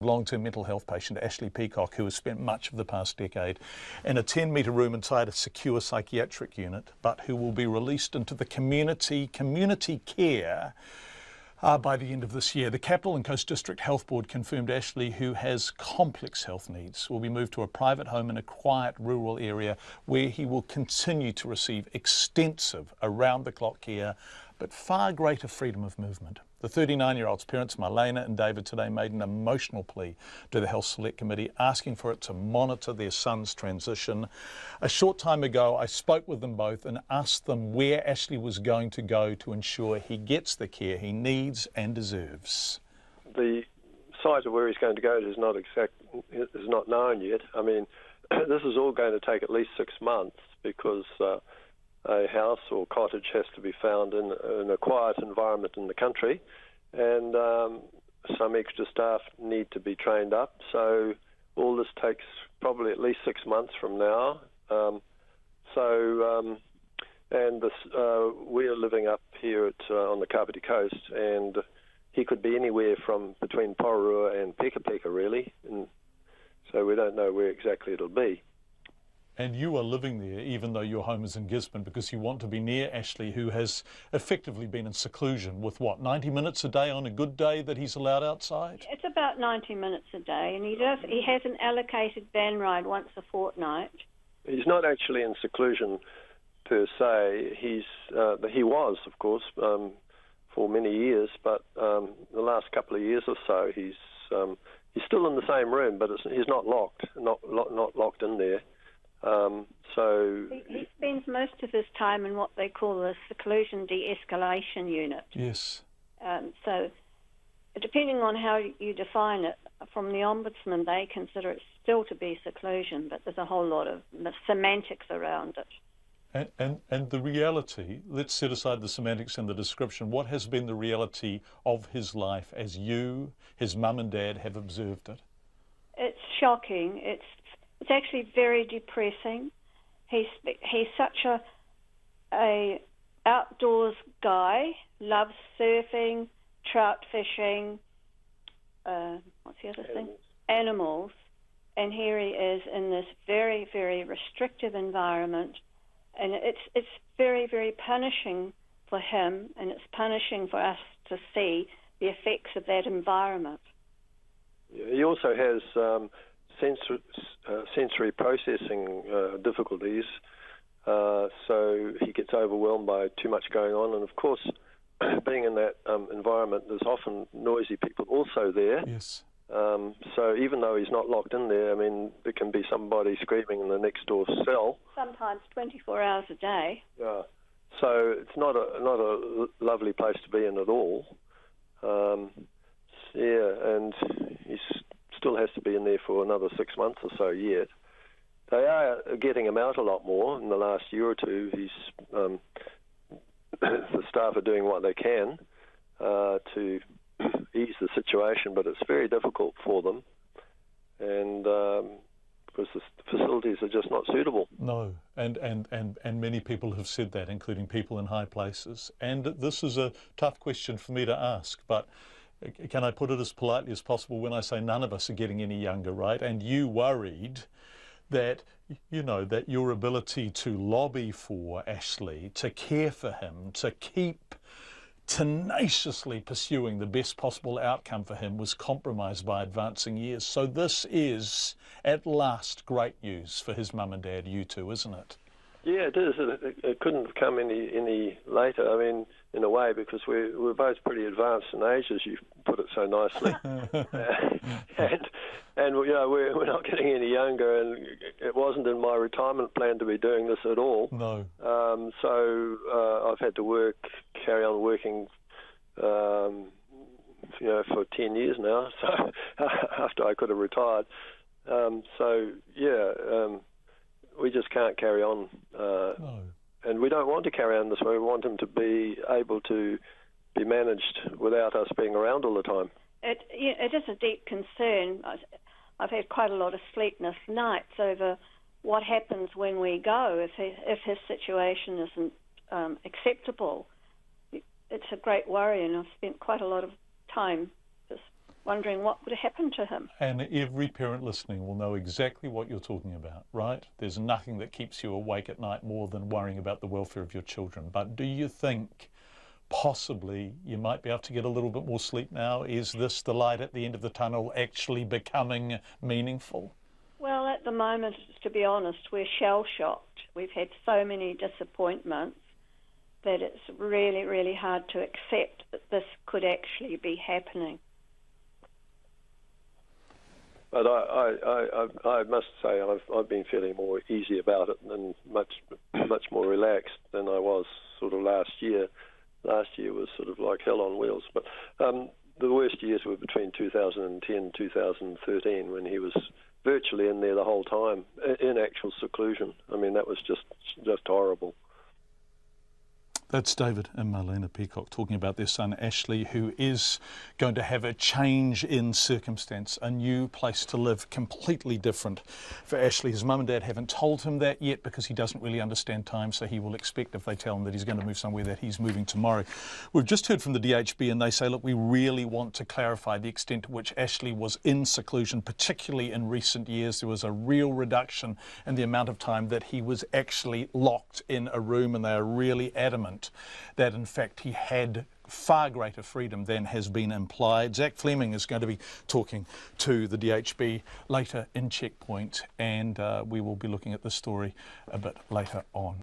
long-term mental health patient, Ashley Peacock, who has spent much of the past decade in a 10-metre room inside a secure psychiatric unit, but who will be released into the community care by the end of this year. The Capital and Coast District Health Board confirmed Ashley, who has complex health needs, will be moved to a private home in a quiet rural area where he will continue to receive extensive around-the-clock care, but far greater freedom of movement. The 39-year-old's parents, Marlena and David, today made an emotional plea to the Health Select Committee, asking for it to monitor their son's transition. A short time ago, I spoke with them both and asked them where Ashley was going to go to ensure he gets the care he needs and deserves. The site of where he's going to go is not known yet. I mean, this is all going to take at least 6 months because a house or cottage has to be found in a quiet environment in the country, and some extra staff need to be trained up. So all this takes probably at least 6 months from now. We're living up here on the Kapiti Coast, and he could be anywhere from between Pororua and Peka really, and so we don't know where exactly it'll be. And you are living there even though your home is in Gisborne because you want to be near Ashley, who has effectively been in seclusion with, 90 minutes a day on a good day that he's allowed outside? It's about 90 minutes a day, and he has an allocated van ride once a fortnight. He's not actually in seclusion per se. He was, of course, for many years, but the last couple of years or so he's still in the same room, but he's not locked, not locked in there. So he spends most of his time in what they call the seclusion de-escalation unit. Yes. So depending on how you define it, from the Ombudsman, they consider it still to be seclusion, but there's a whole lot of semantics around it. And the reality, let's set aside the semantics and the description, what has been the reality of his life as you, his mum and dad, have observed it? It's shocking. It's actually very depressing. He's such a outdoors guy, loves surfing, trout fishing, what's the other thing? Animals. And here he is in this very, very restrictive environment. And it's very, very punishing for him, and it's punishing for us to see the effects of that environment. He also has sensory processing difficulties, so he gets overwhelmed by too much going on. And of course, being in that environment, there's often noisy people also there. Yes. So even though he's not locked in there, I mean, there can be somebody screaming in the next door cell. Sometimes 24 hours a day. Yeah. So it's not a lovely place to be in at all. And he still has to be in there for another 6 months or so yet. They are getting him out a lot more in the last year or two. The staff are doing what they can to ease the situation, but it's very difficult for them, and because the facilities are just not suitable. No, and many people have said that, including people in high places. And this is a tough question for me to ask, but can I put it as politely as possible when I say none of us are getting any younger, right? And you worried that, that your ability to lobby for Ashley, to care for him, to keep tenaciously pursuing the best possible outcome for him was compromised by advancing years. So this is, at last, great news for his mum and dad, you two, isn't it? Yeah, it is. It couldn't have come any later. I mean, in a way, because we're both pretty advanced in age, as you put it so nicely, and we're not getting any younger. And it wasn't in my retirement plan to be doing this at all. No. So I've had to carry on working, for 10 years now. So after I could have retired. We just can't carry on. No. And we don't want to carry on this way. We want him to be able to be managed without us being around all the time. It is a deep concern. I've had quite a lot of sleepless nights over what happens when we go if his situation isn't acceptable. It's a great worry, and I've spent quite a lot of time just wondering what would happen to him. And every parent listening will know exactly what you're talking about, right? There's nothing that keeps you awake at night more than worrying about the welfare of your children. But do you think possibly you might be able to get a little bit more sleep now? Is this the light at the end of the tunnel actually becoming meaningful? Well, at the moment, to be honest, we're shell-shocked. We've had so many disappointments that it's really, really hard to accept that this could actually be happening. But I must say I've been feeling more easy about it and much more relaxed than I was sort of last year. Last year was sort of like hell on wheels. But the worst years were between 2010 and 2013 when he was virtually in there the whole time, in actual seclusion. I mean, that was just horrible. That's David and Marlena Peacock talking about their son Ashley, who is going to have a change in circumstance, a new place to live, completely different for Ashley. His mum and dad haven't told him that yet because he doesn't really understand time, so he will expect if they tell him that he's going to move somewhere that he's moving tomorrow. We've just heard from the DHB and they say, look, we really want to clarify the extent to which Ashley was in seclusion, particularly in recent years. There was a real reduction in the amount of time that he was actually locked in a room, and they are really adamant that in fact he had far greater freedom than has been implied. Zach Fleming is going to be talking to the DHB later in Checkpoint, and we will be looking at this story a bit later on.